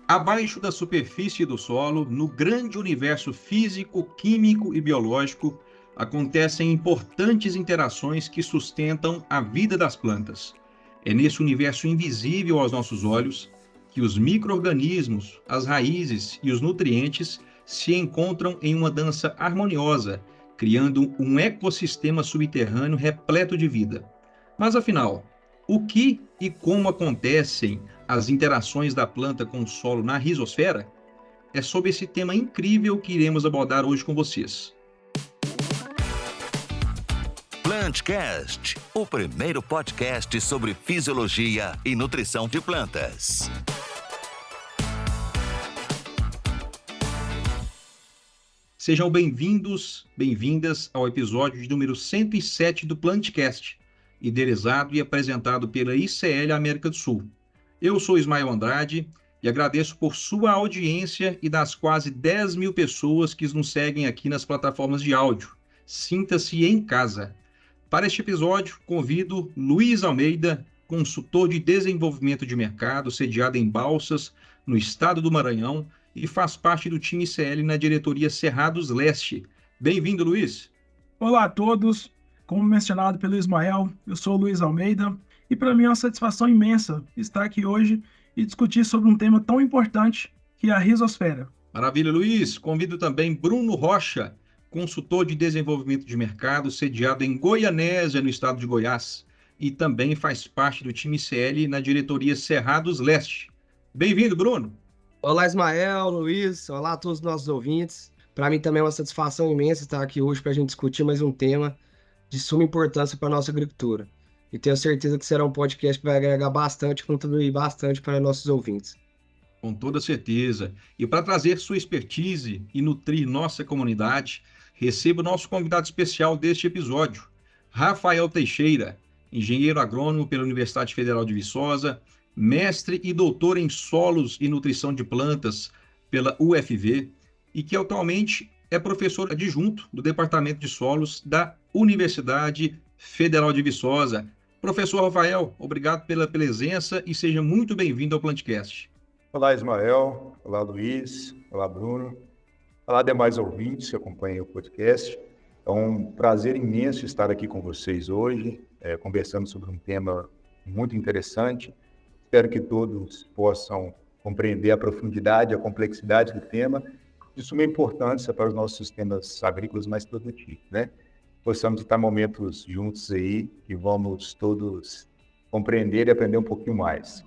Abaixo da superfície do solo, no grande universo físico, químico e biológico, acontecem importantes interações que sustentam a vida das plantas. É nesse universo invisível aos nossos olhos que os micro-organismos, as raízes e os nutrientes se encontram em uma dança harmoniosa, criando um ecossistema subterrâneo repleto de vida. Mas afinal, o que e como acontecem as interações da planta com o solo na rizosfera? É sobre esse tema incrível que iremos abordar hoje com vocês. Plantcast, o primeiro podcast sobre fisiologia e nutrição de plantas. Sejam bem-vindos, bem-vindas ao episódio de número 107 do Plantcast, idealizado e apresentado pela ICL América do Sul. Eu sou Ismael Andrade e agradeço por sua audiência e das quase 10 mil pessoas que nos seguem aqui nas plataformas de áudio. Sinta-se em casa. Para este episódio, convido Luiz Almeida, consultor de desenvolvimento de mercado, sediado em Balsas, no estado do Maranhão, e faz parte do time ICL na diretoria Cerrados Leste. Bem-vindo, Luiz. Olá a todos, como mencionado pelo Ismael, eu sou o Luiz Almeida e para mim é uma satisfação imensa estar aqui hoje e discutir sobre um tema tão importante que é a rizosfera. Maravilha, Luiz. Convido também Bruno Rocha, consultor de desenvolvimento de mercado, sediado em Goianésia, no estado de Goiás, e também faz parte do time ICL na diretoria Cerrados Leste. Bem-vindo, Bruno. Olá, Ismael, Luiz, olá a todos os nossos ouvintes. Para mim também é uma satisfação imensa estar aqui hoje para a gente discutir mais um tema de suma importância para a nossa agricultura. E tenho certeza que será um podcast que vai agregar bastante e contribuir bastante para nossos ouvintes. Com toda certeza. E para trazer sua expertise e nutrir nossa comunidade, receba o nosso convidado especial deste episódio, Rafael Teixeira, engenheiro agrônomo pela Universidade Federal de Viçosa, mestre e doutor em solos e nutrição de plantas pela UFV e que atualmente é professor adjunto do Departamento de Solos da Universidade Federal de Viçosa. Professor Rafael, obrigado pela presença e seja muito bem-vindo ao Plantcast. Olá, Ismael. Olá, Luiz. Olá, Bruno. Olá, demais ouvintes que acompanham o podcast. É um prazer imenso estar aqui com vocês hoje, conversando sobre um tema muito interessante. Espero que todos possam compreender a profundidade, a complexidade do tema, de suma importância para os nossos sistemas agrícolas mais produtivos, né? Possamos estar momentos juntos aí e vamos todos compreender e aprender um pouquinho mais.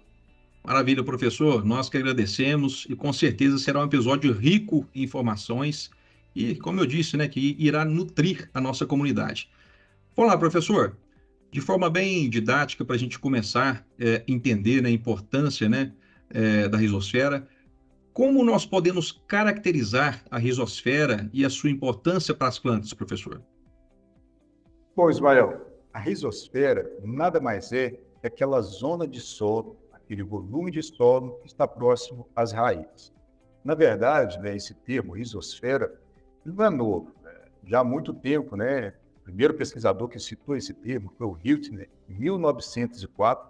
Maravilha, professor. Nós que agradecemos e com certeza será um episódio rico em informações e, como eu disse, né, que irá nutrir a nossa comunidade. Vamos lá, professor. De forma bem didática, para a gente começar a entender, né, a importância, né, da rizosfera, como nós podemos caracterizar a rizosfera e a sua importância para as plantas, professor? Bom, Ismael, a rizosfera nada mais é que aquela zona de solo, aquele volume de solo que está próximo às raízes. Na verdade, né, esse termo rizosfera não é novo, né? Já há muito tempo, né? O primeiro pesquisador que citou esse termo foi o Hiltner, em 1904,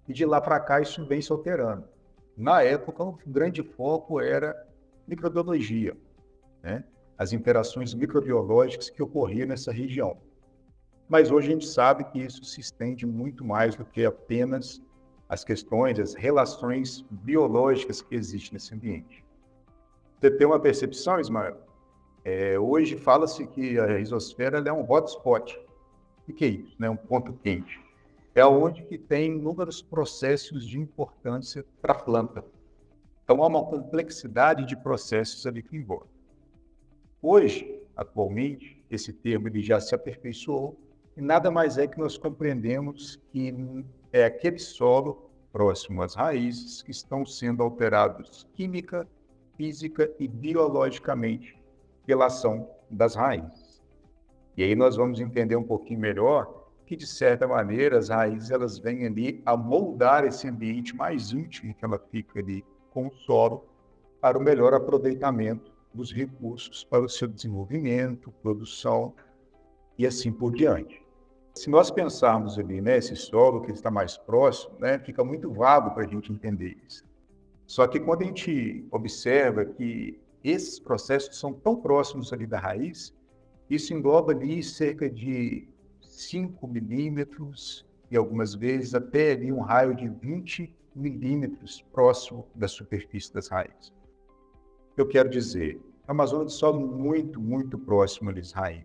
e de lá para cá isso vem se alterando. Na época, o grande foco era microbiologia, né? As interações microbiológicas que ocorriam nessa região. Mas hoje a gente sabe que isso se estende muito mais do que apenas as questões, as relações biológicas que existem nesse ambiente. Você tem uma percepção, Ismael? Hoje fala-se que a rizosfera é um hotspot. O que é isso? Um ponto quente. É onde que tem inúmeros processos de importância para a planta. Então, há uma complexidade de processos ali que envolve. Hoje, atualmente, esse termo ele já se aperfeiçoou e nada mais é que nós compreendemos que é aquele solo próximo às raízes que estão sendo alterados química, física e biologicamente pela ação das raízes. E aí nós vamos entender um pouquinho melhor que, de certa maneira, as raízes elas vêm ali a moldar esse ambiente mais íntimo que ela fica ali com o solo para o melhor aproveitamento dos recursos para o seu desenvolvimento, produção e assim por diante. Se nós pensarmos ali, né, esse solo que está mais próximo, né, fica muito vago para a gente entender isso. Só que quando a gente observa que esses processos são tão próximos ali da raiz, isso engloba ali cerca de 5 milímetros e algumas vezes até ali um raio de 20 milímetros próximo da superfície das raízes. O que eu quero dizer? A Amazônia de solo muito, muito próximo das raízes.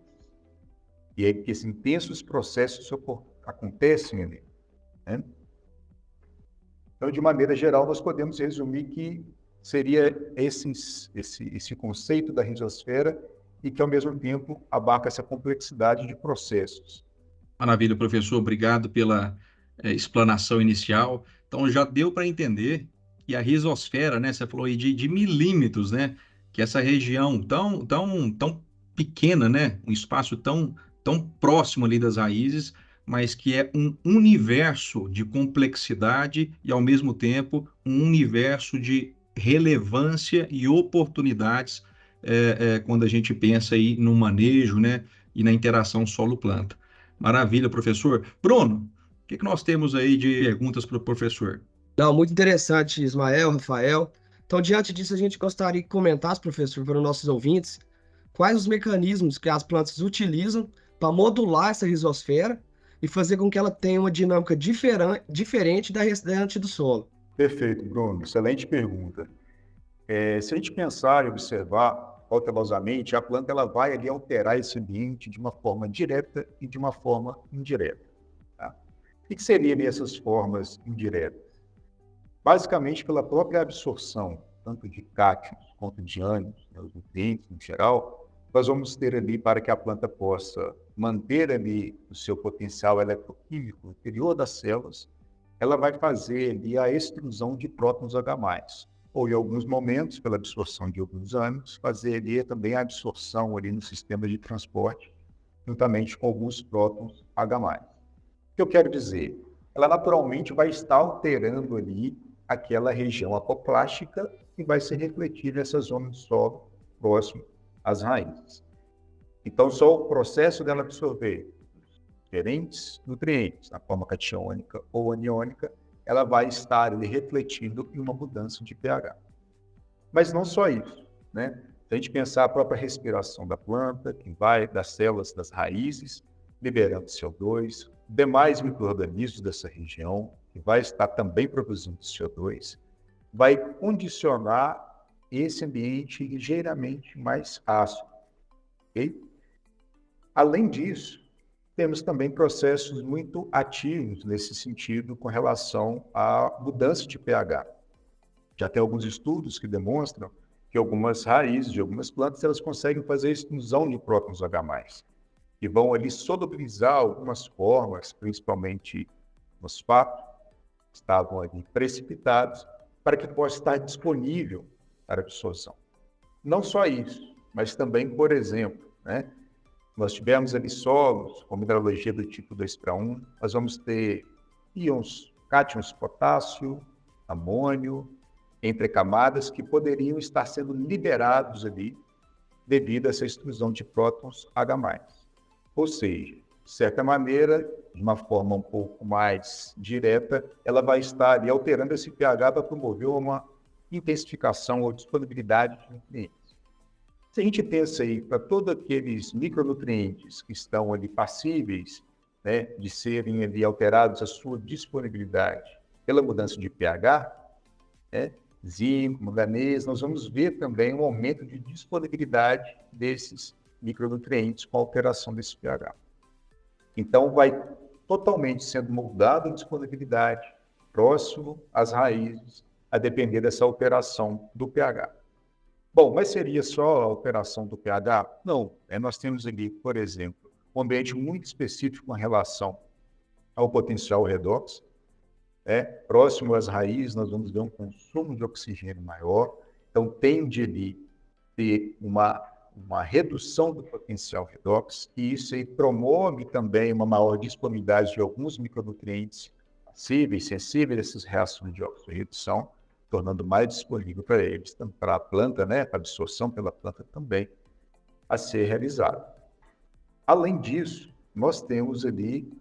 E aí que esses intensos processos acontecem ali, né? Então, de maneira geral, nós podemos resumir que seria esse conceito da rizosfera e que, ao mesmo tempo, abarca essa complexidade de processos. Maravilha, professor. Obrigado pela explanação inicial. Então, já deu para entender que a rizosfera, né? Você falou aí de milímetros, né? Que essa região tão pequena, né? Um espaço tão próximo ali das raízes, mas que é um universo de complexidade e, ao mesmo tempo, um universo de relevância e oportunidades quando a gente pensa aí no manejo, né? E na interação solo-planta. Maravilha, professor. Bruno, o que nós temos aí de perguntas para o professor? Não, muito interessante, Ismael, Rafael. Então, diante disso, a gente gostaria que comentasse, professor, para os nossos ouvintes, quais os mecanismos que as plantas utilizam para modular essa rizosfera e fazer com que ela tenha uma dinâmica diferente da restante do solo. Perfeito, Bruno. Excelente pergunta. Se a gente pensar e observar cautelosamente, a planta ela vai ali alterar esse ambiente de uma forma direta e de uma forma indireta. Tá? O que seriam ali essas formas indiretas? Basicamente, pela própria absorção, tanto de cátions quanto de ânions, né, os nutrientes em geral, nós vamos ter ali para que a planta possa manter ali o seu potencial eletroquímico no interior das células, ela vai fazer ali a extrusão de prótons H+, ou em alguns momentos, pela absorção de alguns ânions, fazer ali também a absorção ali no sistema de transporte, juntamente com alguns prótons H+. O que eu quero dizer? Ela naturalmente vai estar alterando ali aquela região apoplástica e vai se refletir nessa zona de solo próximo às raízes. Então, só o processo dela absorver diferentes nutrientes, na forma catiônica ou aniônica, ela vai estar ali refletindo em uma mudança de pH. Mas não só isso, né? Se a gente pensar a própria respiração da planta, que vai das células das raízes, liberando CO2, demais micro-organismos dessa região, que vai estar também produzindo CO2, vai condicionar esse ambiente ligeiramente mais ácido. Okay? Além disso, temos também processos muito ativos nesse sentido com relação à mudança de pH. Já tem alguns estudos que demonstram que algumas raízes de algumas plantas elas conseguem fazer a extrusão de prótons H+, que vão ali solubilizar algumas formas, principalmente fosfato, que estavam ali precipitados, para que possa estar disponível para absorção. Não só isso, mas também, por exemplo, né, nós tivemos ali solos com mineralogia do tipo 2:1, nós vamos ter íons, cátions, potássio, amônio, entre camadas que poderiam estar sendo liberados ali devido a essa extrusão de prótons H+. Ou seja, de certa maneira, de uma forma um pouco mais direta, ela vai estar ali alterando esse pH para promover uma intensificação ou disponibilidade de nutrientes. Se a gente pensa aí para todos aqueles micronutrientes que estão ali passíveis, né, de serem ali alterados a sua disponibilidade pela mudança de pH, né, zinco, manganês, nós vamos ver também um aumento de disponibilidade desses micronutrientes com a alteração desse pH. Então, vai totalmente sendo moldada a disponibilidade próximo às raízes, a depender dessa alteração do pH. Bom, mas seria só a alteração do pH? Não. Nós temos ali, por exemplo, um ambiente muito específico com relação ao potencial redox. Próximo às raízes, nós vamos ver um consumo de oxigênio maior. Então, tende ali ter uma redução do potencial redox, e isso aí promove também uma maior disponibilidade de alguns micronutrientes passíveis, sensíveis a essas reações de oxirredução, tornando mais disponível para eles, tanto para a planta, né, para a absorção pela planta também, a ser realizada. Além disso, nós temos ali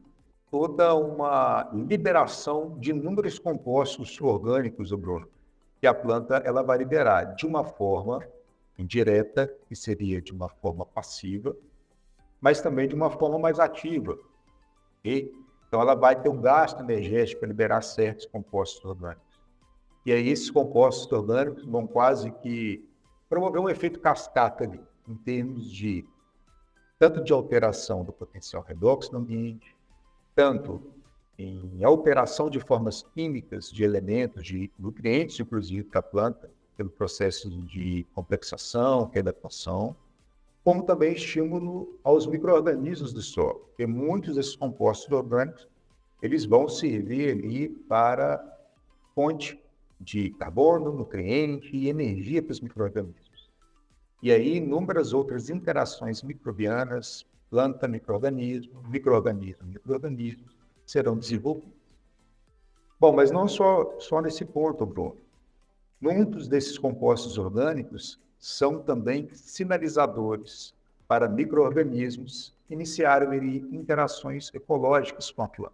toda uma liberação de inúmeros compostos orgânicos, Bruno, que a planta ela vai liberar de uma forma indireta, que seria de uma forma passiva, mas também de uma forma mais ativa. Ok? Então, ela vai ter um gasto energético para liberar certos compostos orgânicos. E aí, esses compostos orgânicos vão quase que promover um efeito cascata ali, em termos de tanto de alteração do potencial redox no ambiente, tanto em alteração de formas químicas de elementos, de nutrientes, inclusive, da planta, pelo processo de complexação, readaptação, como também estímulo aos micro-organismos do solo, porque muitos desses compostos orgânicos eles vão servir ali para fonte de carbono, nutriente e energia para os micro-organismos. E aí, inúmeras outras interações microbianas, planta, micro-organismo, micro-organismo, micro-organismo, serão desenvolvidas. Bom, mas não só nesse ponto, Bruno. Muitos desses compostos orgânicos são também sinalizadores para micro-organismos iniciarem interações ecológicas com a planta.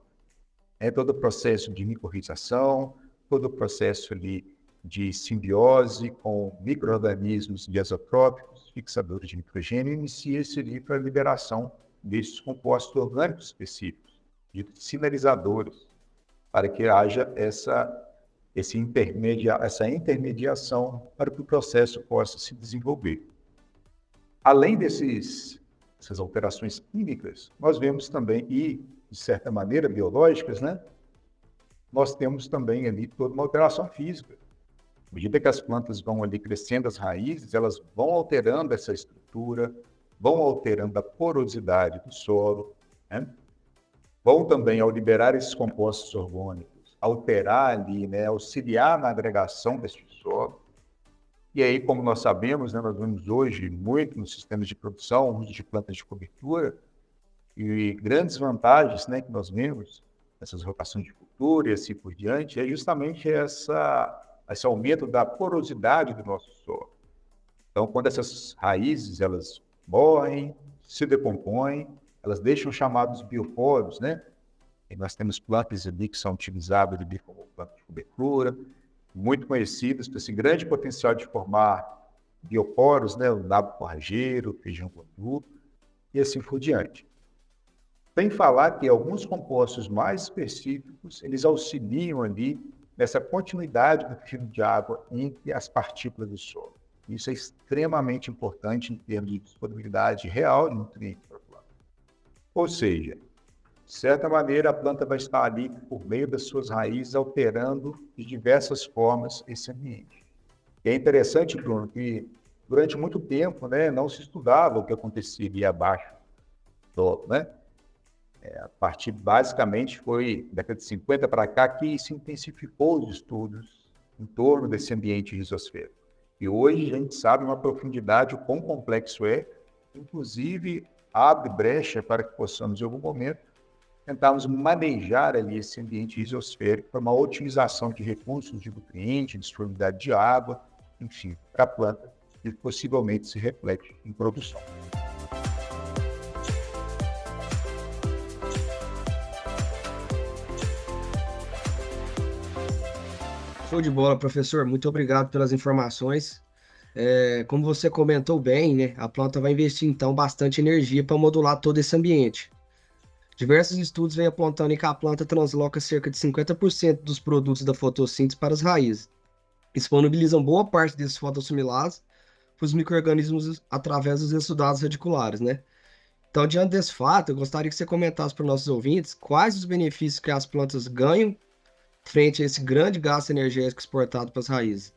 É todo o processo de micorrização, todo o processo ali de simbiose com micro-organismos diazotrópicos, fixadores de nitrogênio, inicia-se ali para a liberação desses compostos orgânicos específicos, de sinalizadores, para que haja essa intermediação para que o processo possa se desenvolver. Além dessas alterações químicas, nós vemos também, e de certa maneira biológicas, né? Nós temos também ali toda uma alteração física. À medida que as plantas vão ali crescendo as raízes, elas vão alterando essa estrutura, vão alterando a porosidade do solo, né? Vão também, ao liberar esses compostos orgânicos, alterar ali, né, auxiliar na agregação desse solo. E aí, como nós sabemos, né, nós vemos hoje muito nos sistemas de produção, o uso de plantas de cobertura, e grandes vantagens, né, que nós vemos nessas rotações de cultura e assim por diante, é justamente esse aumento da porosidade do nosso solo. Então, quando essas raízes elas morrem, se decompõem, elas deixam chamados bioporos, né? E nós temos plantas ali que são utilizadas ali como plantas de cobertura, muito conhecidas por esse grande potencial de formar bioporos, né? O nabo forrageiro, feijão gorduro e assim por diante. Sem falar que alguns compostos mais específicos, eles auxiliam ali nessa continuidade do fio de água entre as partículas do solo. Isso é extremamente importante em termos de disponibilidade real de nutrientes para a planta. Ou seja, de certa maneira, a planta vai estar ali, por meio das suas raízes, alterando de diversas formas esse ambiente. E é interessante, Bruno, que durante muito tempo, né, não se estudava o que aconteceria abaixo do solo, né? A partir, basicamente, foi da década de 50 para cá que se intensificou os estudos em torno desse ambiente rizosférico. E hoje a gente sabe uma profundidade o quão complexo é, inclusive abre brecha para que possamos, em algum momento, tentarmos manejar ali esse ambiente rizosférico para uma otimização de recursos de nutrientes, disponibilidade de água, enfim, para a planta, e possivelmente se reflete em produção. Show de bola, professor. Muito obrigado pelas informações. Como você comentou bem, né, a planta vai investir, então, bastante energia para modular todo esse ambiente. Diversos estudos vêm apontando que a planta transloca cerca de 50% dos produtos da fotossíntese para as raízes. Disponibilizam boa parte desses fotossimilases para os micro-organismos através dos exudados radiculares, né? Então, diante desse fato, eu gostaria que você comentasse para os nossos ouvintes quais os benefícios que as plantas ganham frente a esse grande gasto energético exportado para as raízes.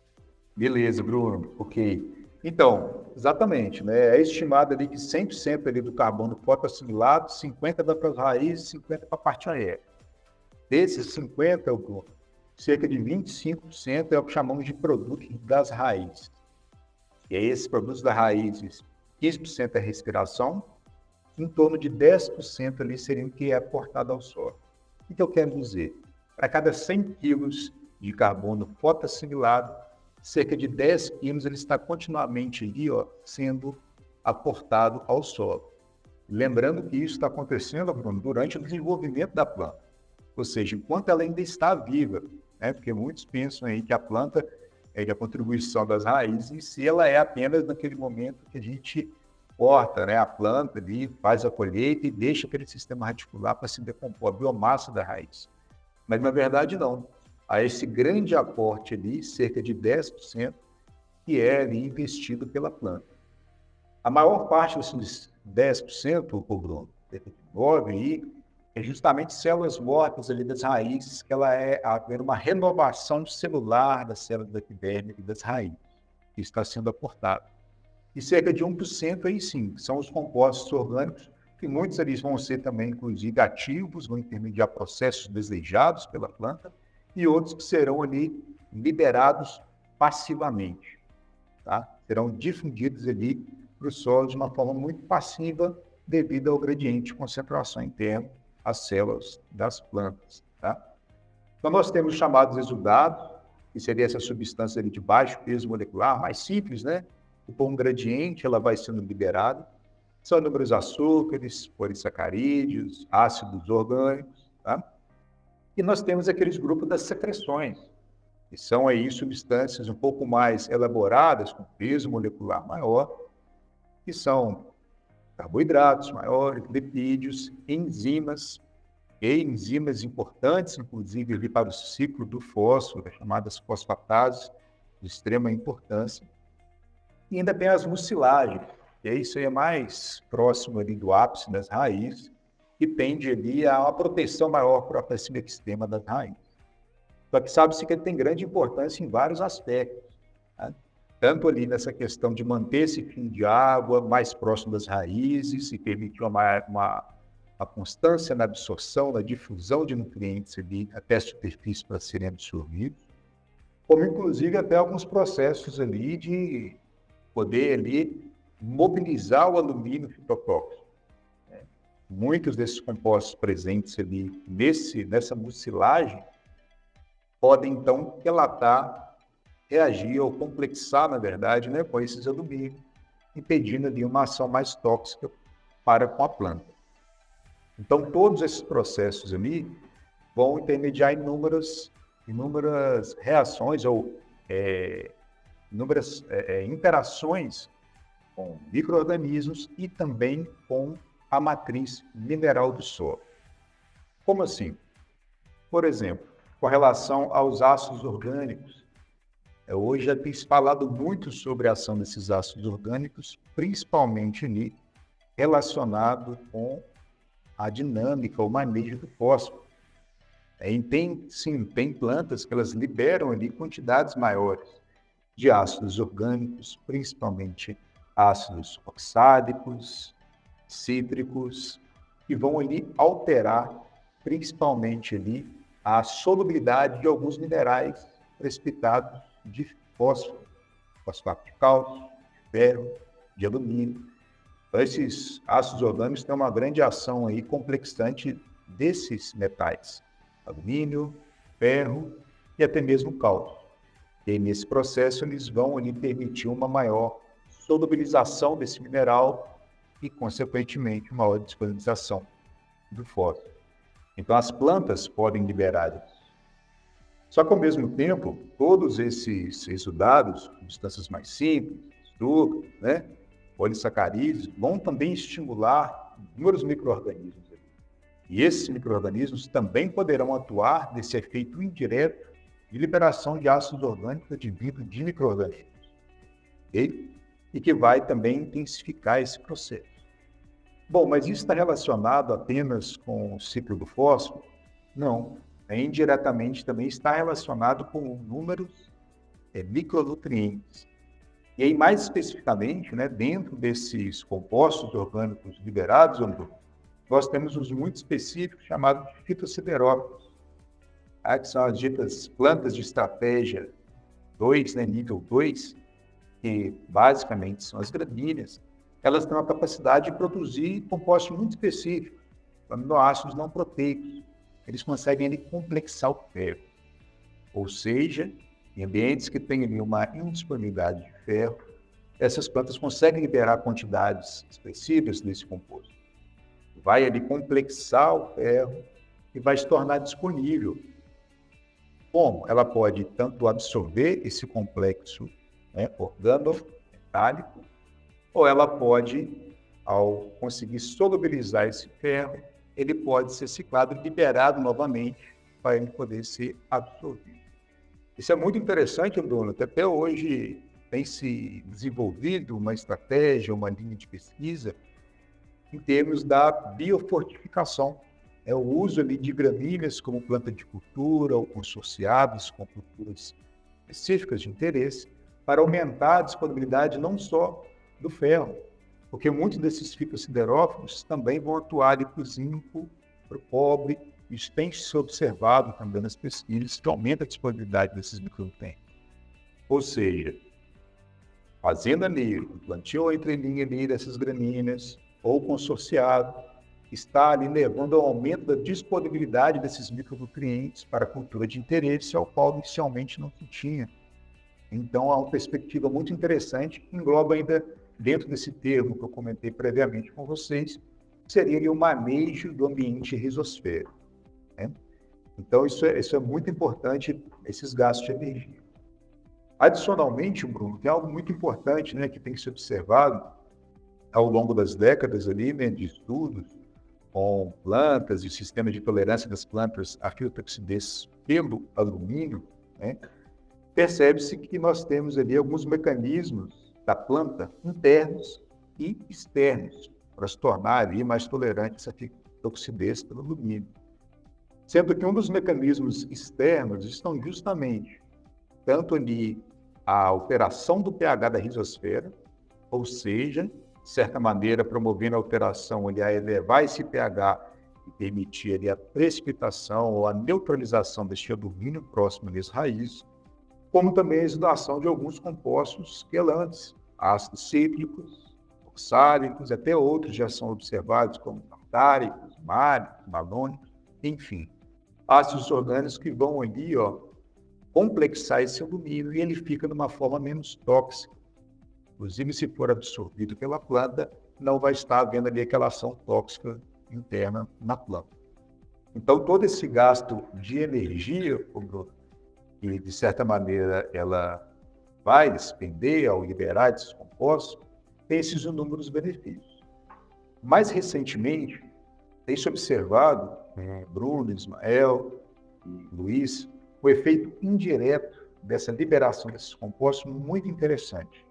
Beleza, Bruno. Ok. Então, exatamente, né? É estimado ali que 100% ali do carbono fotoassimilado, 50% vai para as raízes, 50% para a parte aérea. Desses 50%, Bruno, cerca de 25% é o que chamamos de produtos das raízes. E aí, esses produtos das raízes, 15% é respiração, em torno de 10% ali seria o que é aportado ao solo. O que eu quero dizer? Para cada 100 quilos de carbono fotoassimilado, cerca de 10 quilos ele está continuamente ali, sendo aportado ao solo. Lembrando que isso está acontecendo, Bruno, durante o desenvolvimento da planta. Ou seja, enquanto ela ainda está viva, né? Porque muitos pensam aí que a planta é que a contribuição das raízes em si, ela é apenas naquele momento que a gente corta, né, a planta ali, faz a colheita e deixa aquele sistema radicular para se decompor, a biomassa da raiz. Mas, na verdade, não. Há esse grande aporte ali, cerca de 10%, que é ali investido pela planta. A maior parte desses 10%, o Bruno, 9% aí, é justamente células mortas ali das raízes, que ela é haver uma renovação celular das células da epiderme e das raízes, que está sendo aportada. E cerca de 1% aí sim, são os compostos orgânicos, que muitos deles vão ser também, inclusive, ativos, vão intermediar processos desejados pela planta, e outros que serão ali liberados passivamente, tá? Serão difundidos ali para o solo de uma forma muito passiva devido ao gradiente de concentração interno às células das plantas, tá? Então, nós temos chamados exudados, que seria essa substância ali de baixo peso molecular, mais simples, né? Por um gradiente, ela vai sendo liberada. São inúmeros açúcares, polissacarídeos, ácidos orgânicos, tá? E nós temos aqueles grupos das secreções, que são aí substâncias um pouco mais elaboradas, com peso molecular maior, que são carboidratos maiores, lipídios, enzimas, e enzimas importantes, inclusive ali para o ciclo do fósforo, as chamadas fosfatases, de extrema importância. E ainda tem as mucilagens, e isso aí é mais próximo ali do ápice das raízes, que tende ali a uma proteção maior para esse equistema das raízes. Só que sabe-se que ele tem grande importância em vários aspectos, tá? Tanto ali nessa questão de manter esse fio de água mais próximo das raízes e permitir uma constância na absorção, na difusão de nutrientes ali até a superfície para serem absorvidos, como inclusive até alguns processos ali de poder ali mobilizar o alumínio fitotóxico. Muitos desses compostos presentes ali nessa mucilagem podem, então, relatar, reagir ou complexar, na verdade, né, com esses alumínios, impedindo ali uma ação mais tóxica para com a planta. Então, todos esses processos ali vão intermediar inúmeras reações ou inúmeras interações com micro-organismos e também com a matriz mineral do solo. Como assim? Por exemplo, com relação aos ácidos orgânicos, hoje já tem se falado muito sobre a ação desses ácidos orgânicos, principalmente ali relacionado com a dinâmica, o manejo do fósforo. Tem plantas que elas liberam ali quantidades maiores de ácidos orgânicos, principalmente ácidos oxádicos, cítricos, que vão ali alterar principalmente ali a solubilidade de alguns minerais precipitados de fósforo, fosfato de cálcio, de ferro, de alumínio. Então, esses ácidos orgânicos têm uma grande ação aí complexante desses metais, alumínio, ferro e até mesmo cálcio. E aí, nesse processo eles vão ali permitir uma maior solubilização desse mineral e, consequentemente, uma maior disponibilização do fósforo. Então, as plantas podem liberar isso. Só que, ao mesmo tempo, todos esses exudados, substâncias mais simples, açúcar, né, polissacarídeos, vão também estimular inúmeros micro-organismos. E esses micro-organismos também poderão atuar nesse efeito indireto de liberação de ácidos orgânicos advindos de micro-organismos. Okay? E que vai também intensificar esse processo. Bom, mas isso está relacionado apenas com o ciclo do fósforo? Não. Indiretamente também está relacionado com inúmeros micronutrientes. E aí, mais especificamente, né, dentro desses compostos orgânicos liberados, nós temos os muito específicos chamados de fitossiderófilos, que são as ditas plantas de estratégia 2, né, nível 2, que basicamente são as gramíneas. Elas têm uma capacidade de produzir compostos muito específicos, aminoácidos não proteicos. Eles conseguem ali complexar o ferro. Ou seja, em ambientes que têm ali uma indisponibilidade de ferro, essas plantas conseguem liberar quantidades expressivas desse composto. Vai ali complexar o ferro e vai se tornar disponível Como? Ela pode tanto absorver esse complexo, né, organometálico, ou ela pode, ao conseguir solubilizar esse ferro, ele pode ser ciclado e liberado novamente para ele poder ser absorvido. Isso é muito interessante, Bruno, que até hoje tem se desenvolvido uma estratégia, uma linha de pesquisa em termos da biofortificação. É o uso ali de gramíneas como planta de cultura ou consorciados com culturas específicas de interesse para aumentar a disponibilidade não só do ferro, porque muitos desses fitosiderófilos também vão atuar ali para o zinco, para o cobre. Isso tem se observado também nas pesquisas, que aumenta a disponibilidade desses micronutrientes. Ou seja, fazendo ali um plantio ou entrelinha ali dessas gramíneas, ou consorciado, está ali levando ao aumento da disponibilidade desses micronutrientes para a cultura de interesse, ao qual inicialmente não se tinha. Então, há uma perspectiva muito interessante, que engloba ainda, dentro desse termo que eu comentei previamente com vocês, seria ali o manejo do ambiente rizosférico, né? Então, isso é muito importante, esses gastos de energia. Adicionalmente, Bruno, tem algo muito importante, né, que tem que ser observado ao longo das décadas ali, né, de estudos com plantas e sistemas de tolerância das plantas à fitotoxidez pelo alumínio, né, percebe-se que nós temos ali alguns mecanismos da planta internos e externos para se tornar ali mais tolerante à fitotoxidez pelo alumínio. Sendo que um dos mecanismos externos estão justamente tanto ali a alteração do pH da rizosfera, ou seja, de certa maneira promovendo a alteração ali a elevar esse pH e permitir ali a precipitação ou a neutralização deste alumínio próximo das raízes, como também a exudação de alguns compostos quelantes, ácidos cítricos, oxálicos, até outros já são observados como tartáricos, málicos, malônicos, enfim, ácidos orgânicos que vão ali, complexar esse alumínio e ele fica de uma forma menos tóxica. Inclusive, se for absorvido pela planta, não vai estar havendo ali aquela ação tóxica interna na planta. Então, todo esse gasto de energia, que de certa maneira ela vai despender ao liberar esses compostos, tem esses inúmeros benefícios. Mais recentemente, tem se observado, Bruno, Ismael e Luiz, o efeito indireto dessa liberação desses compostos muito interessante,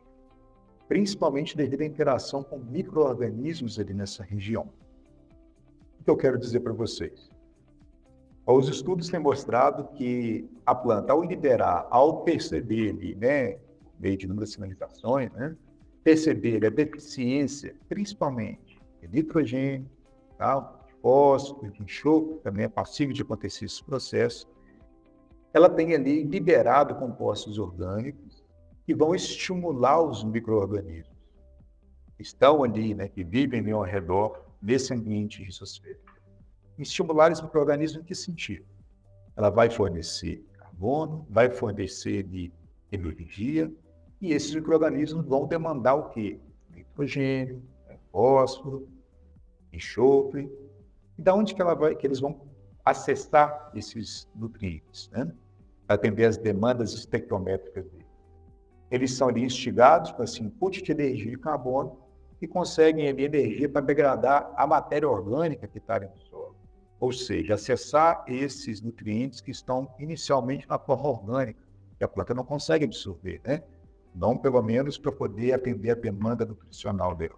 principalmente devido à interação com micro-organismos ali nessa região. O que eu quero dizer para vocês? Os estudos têm mostrado que a planta, ao liberar, ao perceber ali, né, meio de inúmeras sinalizações, né, perceber a deficiência, principalmente de nitrogênio, de fósforo, de enxofre, também é passível de acontecer esse processo, ela tem ali liberado compostos orgânicos que vão estimular os micro-organismos que estão ali, né, que vivem ao redor desse ambiente rizosférico. Estimular esse micro-organismo em que sentido? Ela vai fornecer carbono, vai fornecer de energia, e esses micro-organismos vão demandar o quê? Nitrogênio, fósforo, enxofre. E da onde que eles vão acessar esses nutrientes, né? Para atender as demandas estequiométricas dele. Eles são ali instigados com esse input de energia de carbono e conseguem ali energia para degradar a matéria orgânica que está no solo. Ou seja, acessar esses nutrientes que estão inicialmente na forma orgânica, que a planta não consegue absorver, né? Não pelo menos para poder atender a demanda nutricional dela.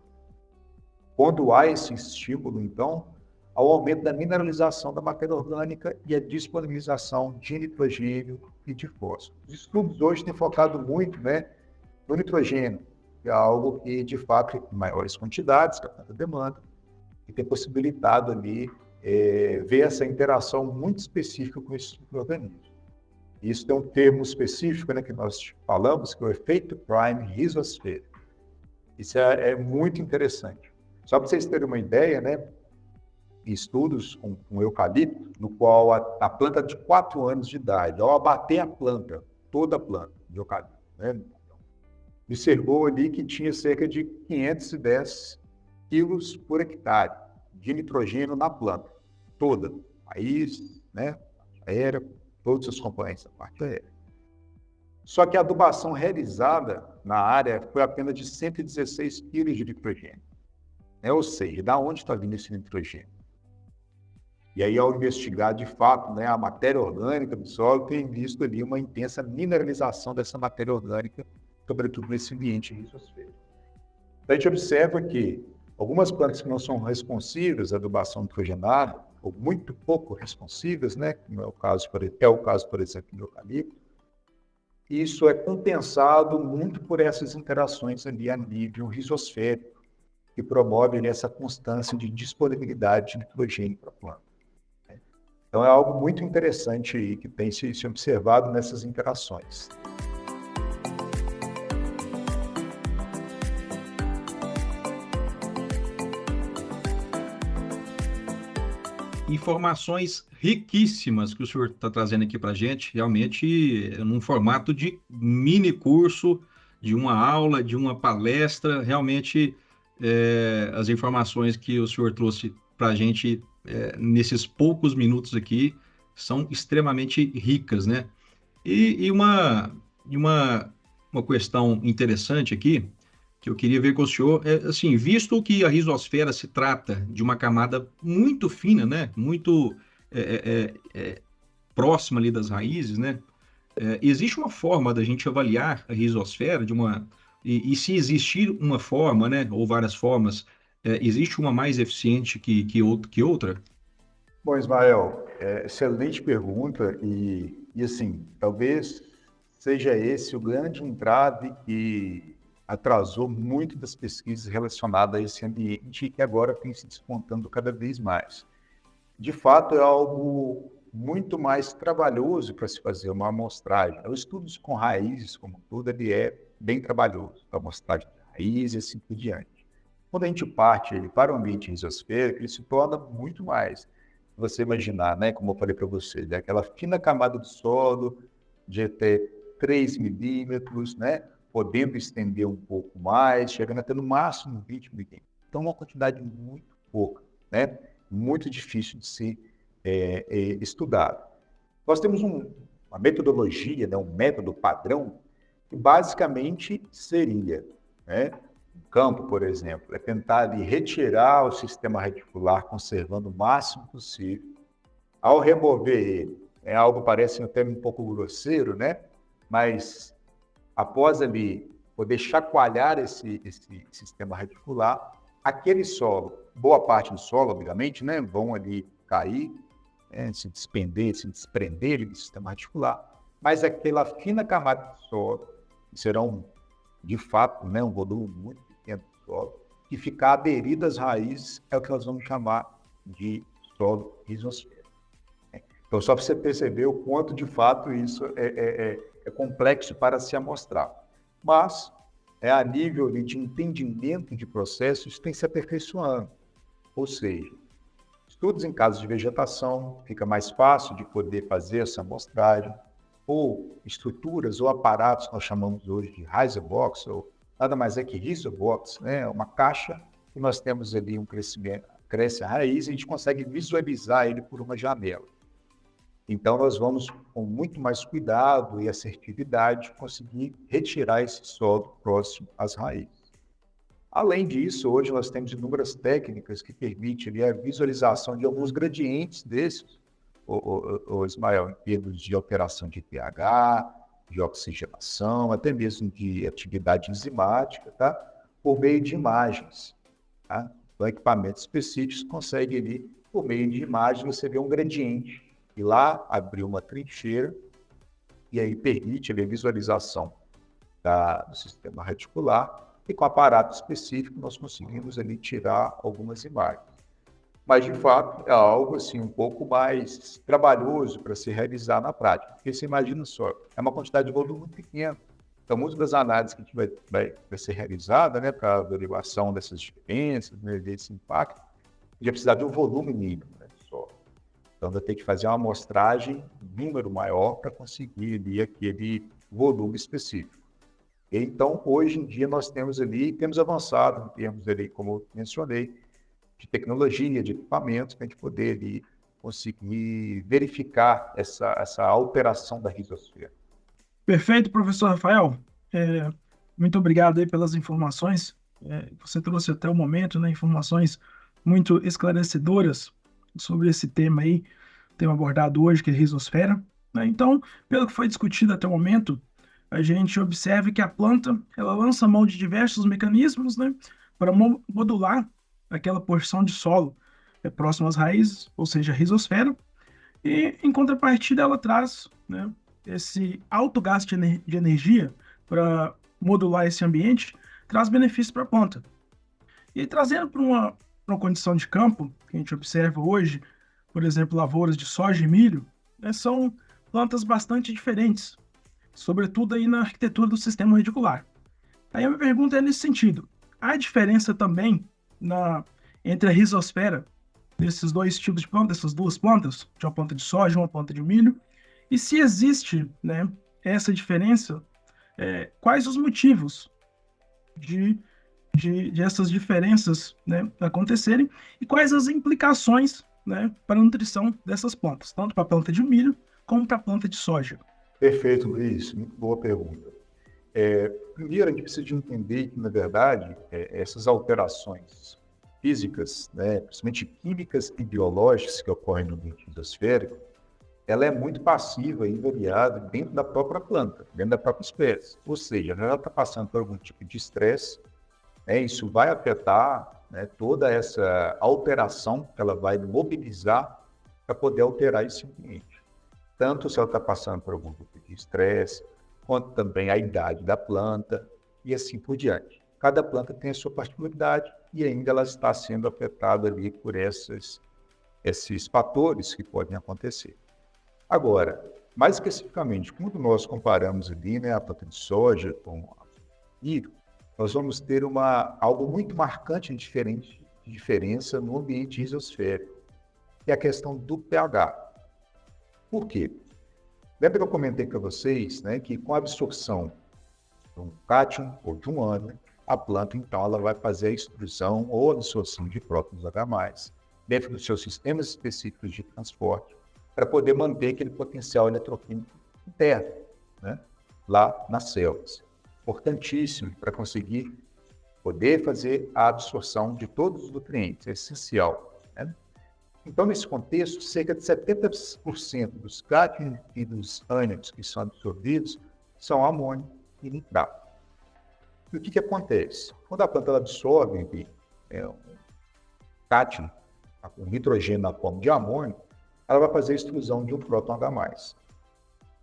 Quando há esse estímulo, então, ao aumento da mineralização da matéria orgânica e a disponibilização de nitrogênio e de fósforo. Os estudos hoje têm focado muito, né, no nitrogênio, que é algo que, de fato, em maiores quantidades, que a planta demanda, e tem possibilitado ali ver essa interação muito específica com esses micro-organismos. Isso tem um termo específico, né, que nós falamos, que é o efeito prime rizosférico. Isso é muito interessante. Só para vocês terem uma ideia, né, estudos com eucalipto, no qual a planta de 4 anos de idade, ao abater a planta, toda a planta de eucalipto, né, observou ali que tinha cerca de 510 quilos por hectare de nitrogênio na planta, toda, raiz, né, aérea, todos os componentes da parte aérea. Só que a adubação realizada na área foi apenas de 116 kg de nitrogênio. Ou seja, da onde está vindo esse nitrogênio? E aí, ao investigar de fato, né, a matéria orgânica do solo, tem visto ali uma intensa mineralização dessa matéria orgânica, sobretudo nesse ambiente rizosférico. Então, a gente observa que algumas plantas que não são responsivas à adubação nitrogenada, ou muito pouco responsivas, né, como é o caso, por exemplo, do eucalipto, isso é compensado muito por essas interações ali a nível rizosférico, que promovem essa constância de disponibilidade de nitrogênio para a planta. Então, é algo muito interessante aí que tem se observado nessas interações. Informações riquíssimas que o senhor está trazendo aqui para a gente, realmente num formato de mini curso, de uma aula, de uma palestra, realmente as informações que o senhor trouxe para a gente nesses poucos minutos aqui são extremamente ricas, né? E uma questão interessante aqui, que eu queria ver com o senhor, assim, visto que a rizosfera se trata de uma camada muito fina, né? Muito próxima ali das raízes, né? Existe uma forma da gente avaliar a rizosfera e se existir uma forma, né? Ou várias formas, existe uma mais eficiente que outra? Bom, Ismael, excelente pergunta e assim, talvez seja esse o grande entrave que atrasou muito das pesquisas relacionadas a esse ambiente que agora tem se despontando cada vez mais. De fato, é algo muito mais trabalhoso para se fazer uma amostragem. Os estudos com raízes, como tudo, ele é bem trabalhoso, a amostragem de raízes e assim por diante. Quando a gente parte para o ambiente rizosférico, ele se torna muito mais. Você imaginar, né, como eu falei para você, aquela fina camada do solo de até 3 milímetros, né, podendo estender um pouco mais, chegando até no máximo 20 milímetros. Então, uma quantidade muito pouca, né, muito difícil de ser estudado. Nós temos uma metodologia, né, um método padrão, que basicamente seria, né, campo, por exemplo, é tentar ali retirar o sistema reticular, conservando o máximo possível. Ao remover ele, algo parece até um pouco grosseiro, né? Mas após ali poder chacoalhar esse sistema reticular, aquele solo, boa parte do solo, obviamente, né, vão ali cair, se desprender do sistema reticular, mas aquela fina camada de solo, que serão, de fato, né, um volume muito pequeno do solo, que ficar aderido às raízes é o que nós vamos chamar de solo rizosférico. Então, só para você perceber o quanto, de fato, isso é complexo para se amostrar. Mas, a nível de entendimento de processos, tem se aperfeiçoando. Ou seja, estudos em casos de vegetação, fica mais fácil de poder fazer essa amostragem, ou estruturas ou aparatos que nós chamamos hoje de Rhizobox, ou nada mais é que Rhizobox, né? Uma caixa que nós temos ali um crescimento, cresce a raiz e a gente consegue visualizar ele por uma janela. Então, nós vamos, com muito mais cuidado e assertividade, conseguir retirar esse solo próximo às raízes. Além disso, hoje nós temos inúmeras técnicas que permitem ali a visualização de alguns gradientes desses, Ismael, em termos de alteração de pH, de oxigenação, até mesmo de atividade enzimática, tá? Por meio de imagens. Tá? Então, equipamentos específicos conseguem ali, por meio de imagens, você ver um gradiente. E lá abrir uma trincheira e aí permite a visualização do sistema reticular e com aparato específico nós conseguimos ali tirar algumas imagens. Mas, de fato, é algo assim, um pouco mais trabalhoso para se realizar na prática. Porque você imagina só, é uma quantidade de volume muito pequena. Então, muitas das análises que a gente vai ser realizada, né, para a averiguação dessas diferenças, né, desse impacto, a gente vai precisar de um volume mínimo, né, só. Então, vai ter que fazer uma amostragem, um número maior, para conseguir ali aquele volume específico. Então, hoje em dia, nós temos avançado em termos ali, como eu mencionei, de tecnologia, de equipamentos, para a gente poder ali, conseguir verificar essa alteração da rizosfera. Perfeito, professor Rafael. Muito obrigado aí pelas informações. Você trouxe até o momento, né, informações muito esclarecedoras sobre esse tema aí, tema abordado hoje, que é a rizosfera, né? Então, pelo que foi discutido até o momento, a gente observa que a planta ela lança mão de diversos mecanismos, né, para modular aquela porção de solo próximo às raízes, ou seja, a rizosfera, e em contrapartida ela traz, né, esse alto gasto de energia para modular esse ambiente, traz benefícios para a planta. E trazendo para uma condição de campo, que a gente observa hoje, por exemplo, lavouras de soja e milho, né, são plantas bastante diferentes, sobretudo aí na arquitetura do sistema radicular. Aí a minha pergunta é nesse sentido: há diferença também entre a rizosfera desses dois tipos de plantas, dessas duas plantas, de uma planta de soja e uma planta de milho? E se existe, né, essa diferença, quais os motivos de essas diferenças, né, acontecerem e quais as implicações, né, para a nutrição dessas plantas, tanto para a planta de milho como para a planta de soja? Perfeito, Luiz. Muito boa pergunta. Primeiro, a gente precisa de entender que, na verdade, essas alterações físicas, né, principalmente químicas e biológicas que ocorrem no ambiente rizosférico, ela é muito passiva e variada dentro da própria planta, dentro da própria espécie. Ou seja, ela está passando por algum tipo de estresse, né, isso vai afetar, né, toda essa alteração que ela vai mobilizar para poder alterar esse ambiente. Tanto se ela está passando por algum tipo de estresse, quanto também a idade da planta e assim por diante. Cada planta tem a sua particularidade e ainda ela está sendo afetada ali por esses fatores que podem acontecer. Agora, mais especificamente, quando nós comparamos ali, né, a planta de soja com a milho, nós vamos ter algo muito marcante de diferença no ambiente rizosférico, que é a questão do pH. Por quê? Lembra que eu comentei para vocês, né, que com a absorção de um cátion ou de um ânion, a planta, então, ela vai fazer a extrusão ou absorção de prótons H+, dentro dos seus sistemas específicos de transporte, para poder manter aquele potencial eletroquímico interno, né, lá nas células. Importantíssimo para conseguir poder fazer a absorção de todos os nutrientes, é essencial, né? Então, nesse contexto, cerca de 70% dos cátions e dos ânions que são absorvidos são amônio e nitrato. E o que acontece? Quando a planta absorve um cátion, um nitrogênio na forma de amônio, ela vai fazer a extrusão de um próton H+.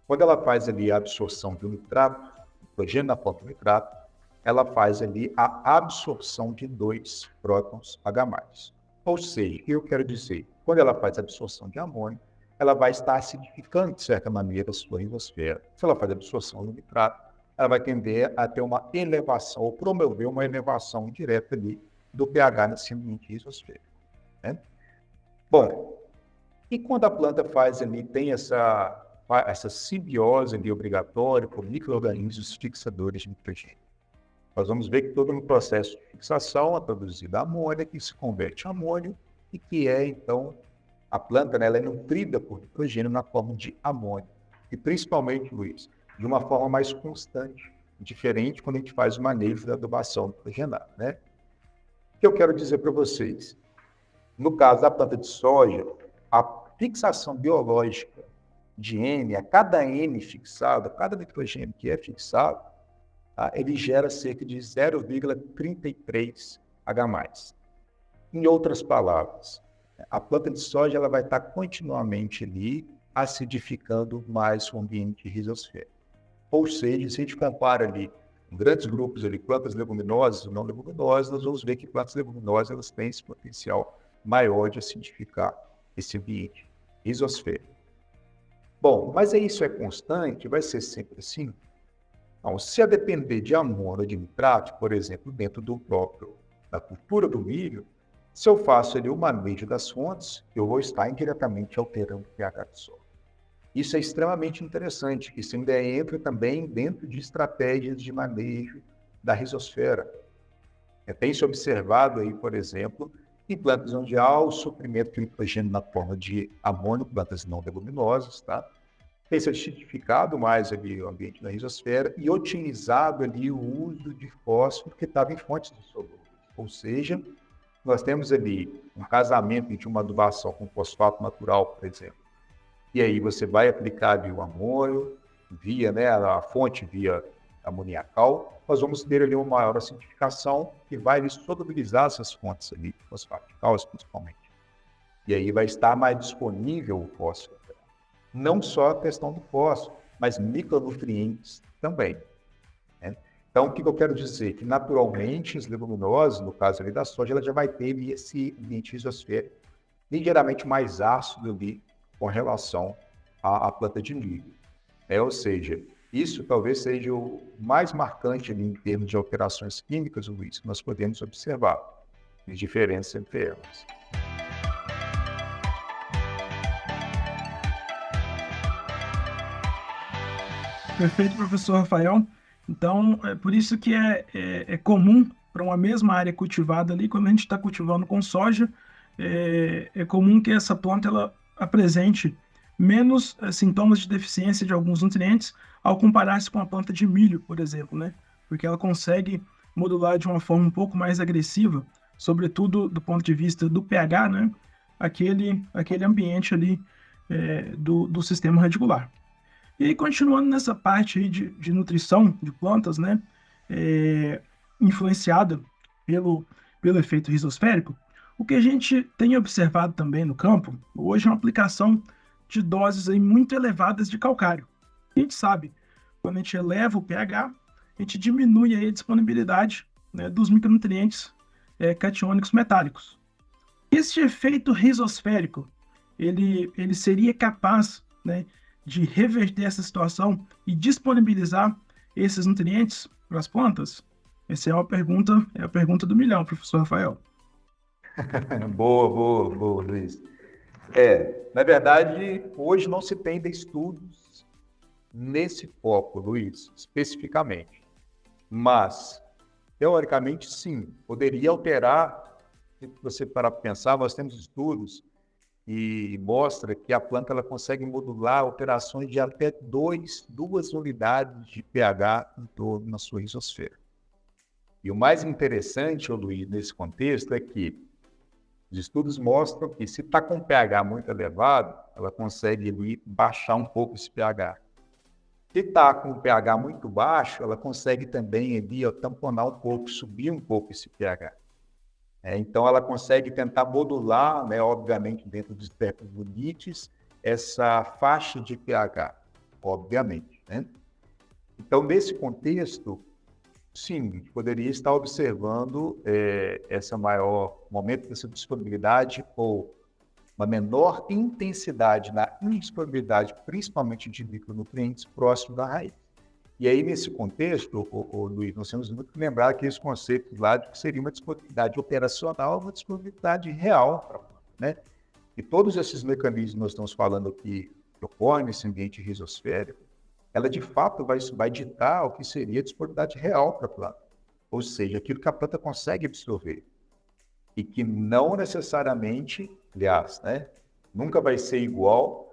Quando ela faz ali a absorção de um nitrato, nitrogênio na forma de nitrato, ela faz ali a absorção de 2 prótons H+. Ou seja, o que eu quero dizer? Quando ela faz a absorção de amônio, ela vai estar acidificando, de certa maneira, a sua rizosfera. Se ela faz a absorção do nitrato, ela vai tender a ter uma elevação, ou promover uma elevação direta ali do pH nesse ambiente rizosférico, né? Bom, e quando a planta tem essa simbiose ali obrigatória com micro-organismos fixadores de nitrogênio, nós vamos ver que todo no processo de fixação é produzida amônia, que se converte em amônio, e que então, a planta, né, ela é nutrida por nitrogênio na forma de amônio. E principalmente, Luiz, de uma forma mais constante, diferente quando a gente faz o manejo da adubação nitrogenada, né? O que eu quero dizer para vocês? No caso da planta de soja, a fixação biológica de N, a cada N fixado, a cada nitrogênio que é fixado, ele gera cerca de 0,33 H+. Em outras palavras, a planta de soja ela vai estar continuamente ali acidificando mais o ambiente rizosférico. Ou seja, se a gente compara ali grandes grupos ali, plantas leguminosas e não leguminosas, nós vamos ver que plantas leguminosas elas têm esse potencial maior de acidificar esse ambiente rizosférico. Bom, mas isso é constante? Vai ser sempre assim? Então, se a depender de amônio ou de nitrato, por exemplo, dentro da cultura do milho, se eu faço ali o manejo das fontes, eu vou estar indiretamente alterando o pH do solo. Isso é extremamente interessante, isso ainda entra também dentro de estratégias de manejo da rizosfera. Tem-se observado aí, por exemplo, Em plantas onde há o suprimento de nitrogênio na forma de amônio, plantas não leguminosas, tá? Tem sido certificado mais ali o ambiente da rizosfera e otimizado ali o uso de fósforo que estava em fontes de sobrou. Ou seja, nós temos ali um casamento entre uma adubação com fosfato natural, por exemplo. E aí você vai aplicar ali o amônio, via, né, a fonte via amoniacal, nós vamos ter ali uma maior acidificação que vai ali, solubilizar essas fontes ali, fosfato de cálcio principalmente. E aí vai estar mais disponível o fósforo. Não só a questão do fósforo, mas micronutrientes também, né? Então, o que eu quero dizer? Que, naturalmente, as leguminosas, no caso ali da soja, ela já vai ter esse ambiente rizosférico ligeiramente mais ácido ali com relação à planta de milho. Ou seja, isso talvez seja o mais marcante ali em termos de alterações químicas, Luiz, que nós podemos observar, as diferenças entre elas. Perfeito, professor Rafael. Então, é por isso que é comum para uma mesma área cultivada ali, quando a gente está cultivando com soja, é comum que essa planta ela apresente menos sintomas de deficiência de alguns nutrientes ao comparar-se com a planta de milho, por exemplo, né? Porque ela consegue modular de uma forma um pouco mais agressiva, sobretudo do ponto de vista do pH, né? Aquele ambiente ali do sistema radicular. E aí, continuando nessa parte aí de nutrição de plantas, né, influenciada pelo efeito rizosférico, o que a gente tem observado também no campo, hoje é uma aplicação de doses aí muito elevadas de calcário. A gente sabe, quando a gente eleva o pH, a gente diminui aí a disponibilidade, né, dos micronutrientes catiônicos metálicos. Esse efeito rizosférico, ele seria capaz, né, de reverter essa situação e disponibilizar esses nutrientes para as plantas? Essa é a pergunta do milhão, professor Rafael. Boa, Luiz. Na verdade, hoje não se tem estudos nesse foco, Luiz, especificamente. Mas, teoricamente, sim, poderia alterar. Se você parar para pensar, nós temos estudos e mostra que a planta ela consegue modular alterações de até 2 unidades de pH em torno na sua rizosfera. E o mais interessante, Luiz, nesse contexto, é que os estudos mostram que se está com pH muito elevado, ela consegue ali, baixar um pouco esse pH. Se está com pH muito baixo, ela consegue também ali, tamponar um pouco, subir um pouco esse pH. Então, ela consegue tentar modular, né, obviamente, dentro dos termobonites, essa faixa de pH, obviamente, né? Então, nesse contexto, sim, a gente poderia estar observando essa maior momento dessa disponibilidade ou uma menor intensidade na indisponibilidade, principalmente de micronutrientes, próximo da raiz. E aí, nesse contexto, Luiz, nós temos muito que lembrar aqueles conceitos lá de que seria uma disponibilidade operacional, uma disponibilidade real, né? E todos esses mecanismos que nós estamos falando aqui, que ocorrem nesse ambiente rizosférico, ela de fato vai ditar o que seria a disponibilidade real para a planta. Ou seja, aquilo que a planta consegue absorver. E que não necessariamente, aliás, né, nunca vai ser igual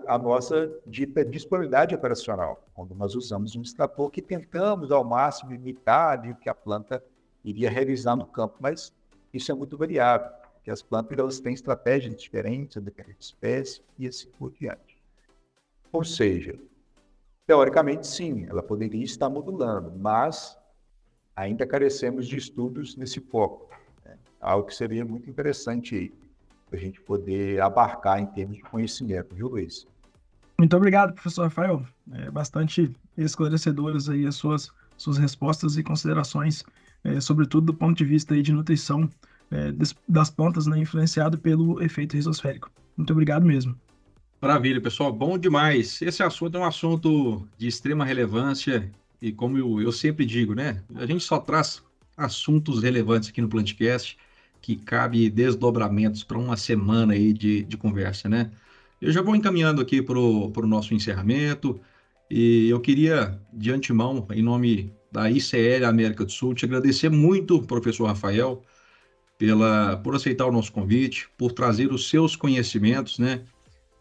a nossa dita disponibilidade operacional, quando nós usamos um extrator que tentamos ao máximo imitar o que a planta iria realizar no campo, mas isso é muito variável, porque as plantas elas têm estratégias diferentes, dependendo de espécie e assim por diante. Ou seja, teoricamente sim, ela poderia estar modulando, mas ainda carecemos de estudos nesse foco, né? Algo que seria muito interessante aí, para a gente poder abarcar em termos de conhecimento, viu, Luiz? Muito obrigado, professor Rafael. Bastante esclarecedoras aí as suas respostas e considerações, sobretudo do ponto de vista aí de nutrição das plantas, né, influenciado pelo efeito rizosférico. Muito obrigado mesmo. Maravilha, pessoal. Bom demais. Esse assunto é um assunto de extrema relevância e, como eu sempre digo, né? A gente só traz assuntos relevantes aqui no Plantcast que cabe desdobramentos para uma semana aí de conversa, né? Eu já vou encaminhando aqui para o nosso encerramento e eu queria, de antemão, em nome da ICL América do Sul, te agradecer muito, professor Rafael, por aceitar o nosso convite, por trazer os seus conhecimentos, né?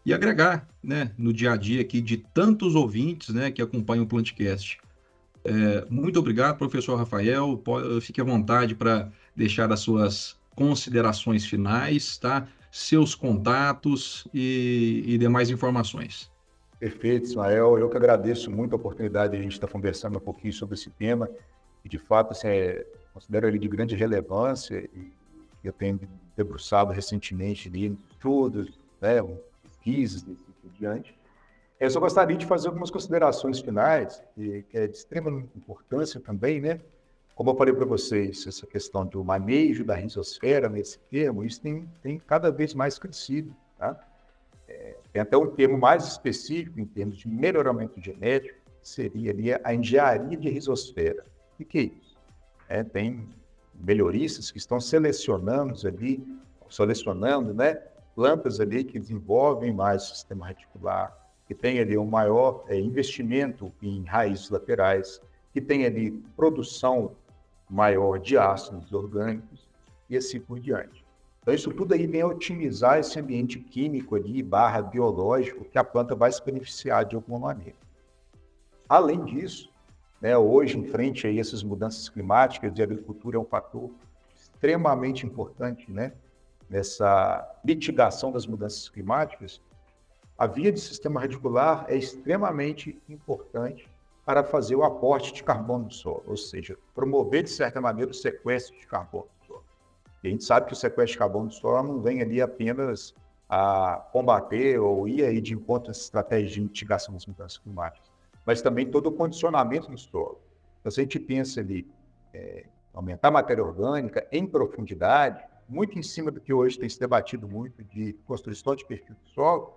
E agregar, né, no dia a dia aqui de tantos ouvintes, né, que acompanham o Plantcast. Muito obrigado, professor Rafael. Fique à vontade para deixar as suas considerações finais, tá? Seus contatos e demais informações. Perfeito, Ismael. Eu que agradeço muito a oportunidade de a gente estar conversando um pouquinho sobre esse tema, e de fato, assim, considero ele de grande relevância, e eu tenho me debruçado recentemente ali em estudos, né, pesquisas e assim por diante. Eu só gostaria de fazer algumas considerações finais, que é de extrema importância também, né? Como eu falei para vocês, essa questão do manejo da rizosfera nesse termo, isso tem cada vez mais crescido, tá? Tem até um termo mais específico em termos de melhoramento genético, que seria ali a engenharia de rizosfera. O que é isso? Tem melhoristas que estão selecionando, né, plantas ali que desenvolvem mais o sistema reticular, que tem ali um maior investimento em raízes laterais, que tem ali produção maior de ácidos orgânicos e assim por diante. Então, isso tudo aí vem a otimizar esse ambiente químico ali, biológico, que a planta vai se beneficiar de alguma maneira. Além disso, né, hoje, em frente a essas mudanças climáticas, a agricultura é um fator extremamente importante, né, nessa mitigação das mudanças climáticas. A via de sistema radicular é extremamente importante para fazer o aporte de carbono no solo, ou seja, promover, de certa maneira, o sequestro de carbono no solo. E a gente sabe que o sequestro de carbono no solo não vem ali apenas a combater ou ir aí de encontro às estratégias de mitigação das mudanças climáticas, mas também todo o condicionamento no solo. Então, se a gente pensa ali, aumentar a matéria orgânica em profundidade, muito em cima do que hoje tem se debatido muito de construção de perfil do solo,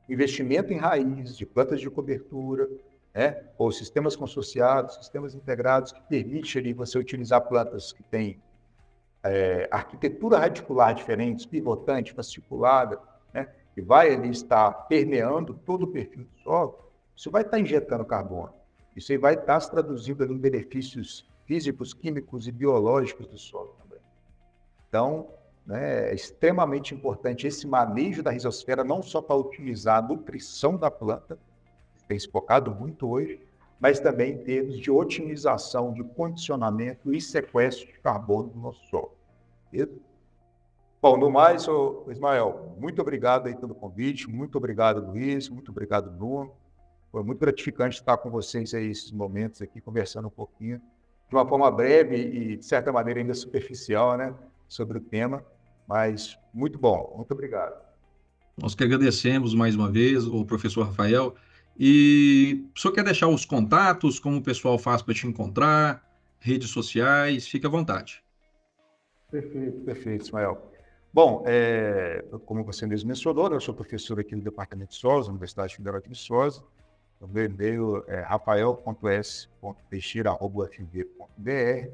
investimento em raízes, de plantas de cobertura, né, ou sistemas consorciados, sistemas integrados, que permite ali você utilizar plantas que têm arquitetura radicular diferente, pivotante, fasciculada, né, que vai ali estar permeando todo o perfil do solo. Isso vai estar injetando carbono. Isso aí vai estar se traduzindo em benefícios físicos, químicos e biológicos do solo também. Então, né, é extremamente importante esse manejo da rizosfera, não só para otimizar a nutrição da planta, que tem se focado muito hoje, mas também em termos de otimização de condicionamento e sequestro de carbono no nosso solo. Beleza? Bom, no mais, Ismael, muito obrigado aí pelo convite, muito obrigado, Luiz, muito obrigado, Bruno. Foi muito gratificante estar com vocês aí esses momentos aqui, conversando um pouquinho, de uma forma breve e, de certa maneira, ainda superficial, né, sobre o tema, mas muito bom. Muito obrigado. Nós que agradecemos mais uma vez o professor Rafael. E o senhor quer deixar os contatos, como o pessoal faz para te encontrar, redes sociais, fique à vontade. Perfeito, Ismael. Bom, como você mesmo mencionou, eu sou professor aqui no Departamento de Solos, Universidade Federal de Viçosa. O meu e-mail é rafael.s.teixeira@ufv.br.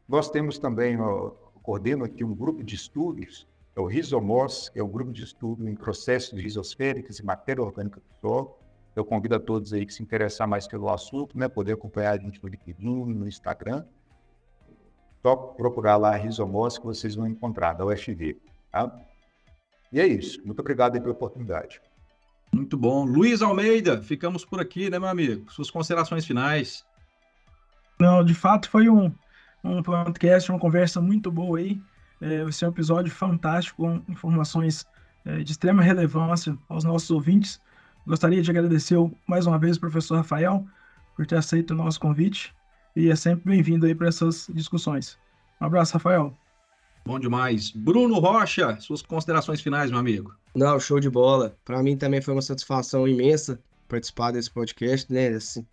Nós temos também, eu coordeno aqui um grupo de estudos, é o RIZOMOS, que é um grupo de estudo em processos rizosféricos e matéria orgânica do solo. Eu convido a todos aí que se interessar mais pelo assunto, né, poder acompanhar a gente no LinkedIn, no Instagram. Só procurar lá a RIZOMOS que vocês vão encontrar, da UFV. Tá? E é isso. Muito obrigado aí pela oportunidade. Muito bom. Luiz Almeida, ficamos por aqui, né, meu amigo? Suas considerações finais. Não, de fato foi um podcast, uma conversa muito boa aí. Esse é um episódio fantástico, com informações de extrema relevância aos nossos ouvintes. Gostaria de agradecer mais uma vez o professor Rafael por ter aceito o nosso convite e é sempre bem-vindo aí para essas discussões. Um abraço, Rafael. Bom demais. Bruno Rocha, suas considerações finais, meu amigo. Não, show de bola. Para mim também foi uma satisfação imensa participar desse podcast, né? Esse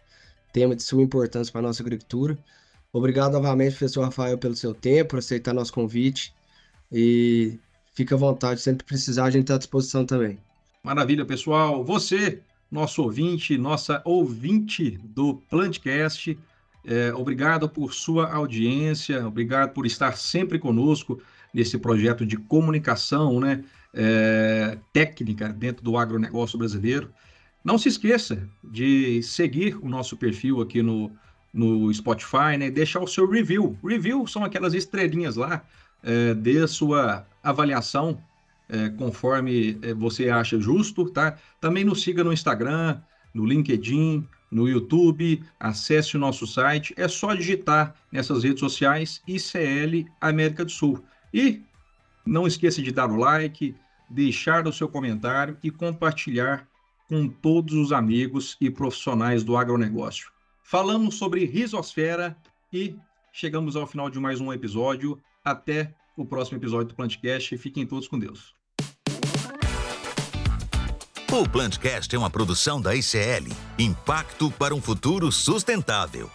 tema de suma importância para a nossa agricultura. Obrigado novamente, professor Rafael, pelo seu tempo, por aceitar nosso convite. E fica à vontade, sempre precisar, a gente está à disposição também. Maravilha, pessoal. Você, nosso ouvinte, nossa ouvinte do Plantcast, obrigado por sua audiência, obrigado por estar sempre conosco nesse projeto de comunicação, né, técnica dentro do agronegócio brasileiro. Não se esqueça de seguir o nosso perfil aqui no Spotify, né, deixar o seu review. Review são aquelas estrelinhas lá dê a sua avaliação conforme você acha justo, tá? Também nos siga no Instagram, no LinkedIn, no YouTube, acesse o nosso site, é só digitar nessas redes sociais ICL América do Sul. E não esqueça de dar o like, deixar o seu comentário e compartilhar com todos os amigos e profissionais do agronegócio. Falamos sobre Rizosfera e chegamos ao final de mais um episódio. Até o próximo episódio do Plantcast. Fiquem todos com Deus. O Plantcast é uma produção da ICL, Impacto para um Futuro Sustentável.